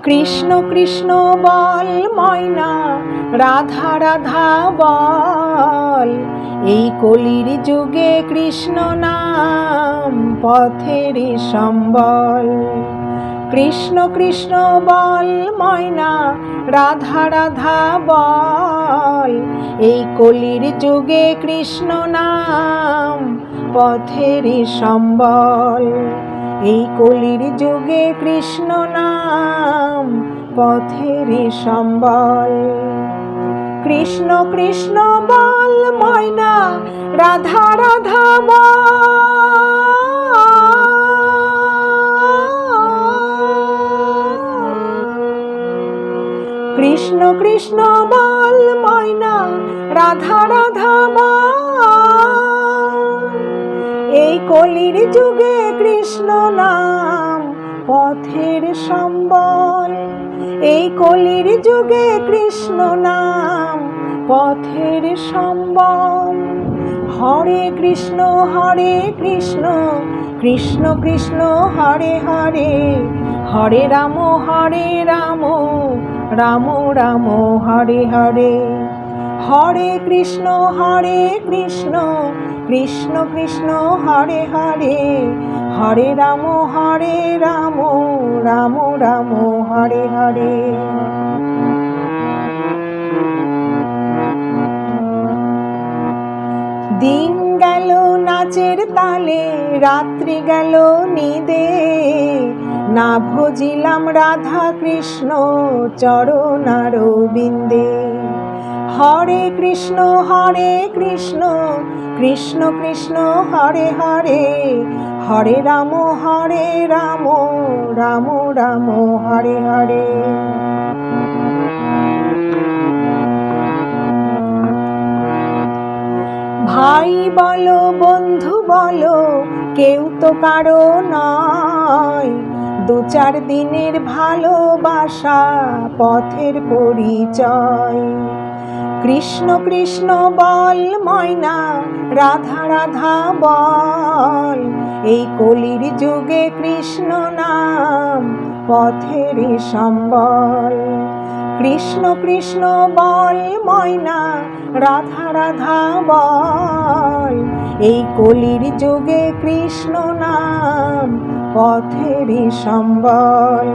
কৃষ্ণ কৃষ্ণ বল ময়না, রাধা রাধা বল। এই কলির যুগে কৃষ্ণ নাম পথের সম্বল। কৃষ্ণ কৃষ্ণ বল ময়না, রাধা রাধা বল। এই কলির যুগে কৃষ্ণ নাম পথের সম্বল। এই কলির যুগে কৃষ্ণ নাম পথের সম্বল। কৃষ্ণ কৃষ্ণ বল ময়না, রাধা রাধা বল। কৃষ্ণ কৃষ্ণ বল ময়না, রাধা রাধা বল। এই কলির যুগে কৃষ্ণ নাম পথের সম্বল। এই কলির যুগে কৃষ্ণ নাম পথের সম্বল। হরে কৃষ্ণ কৃষ্ণ কৃষ্ণ হরে হরে, হরে রাম রাম রাম হরে হরে। হরে কৃষ্ণ কৃষ্ণ কৃষ্ণ হরে হরে, হরে রাম রাম রাম হরে হরে। দিন গেল নাচের তালে, রাত্রি গেল নিদে। না ভজিলাম রাধা কৃষ্ণ চরণারবিন্দে। হরে কৃষ্ণ কৃষ্ণ কৃষ্ণ হরে হরে, হরে রাম রাম রাম হরে হরে। ভাই বলো বন্ধু বলো, কেউ তো কারো নয়। দু চার দিনের ভালোবাসা পথের পরিচয়। কৃষ্ণ কৃষ্ণ বল ময়না, রাধা রাধা বল। এই কলির যুগে কৃষ্ণ নাম পথের সম্বল। কৃষ্ণ কৃষ্ণ বল ময়না, রাধা রাধা বল। এই কলির যুগে কৃষ্ণ নাম পথের সম্বল।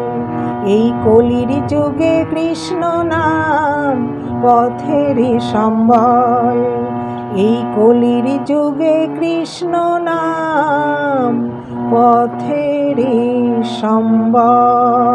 এই কলির যুগে কৃষ্ণ নাম পথের সম্বল। এই কলির যুগে কৃষ্ণ নাম পথের সম্বল।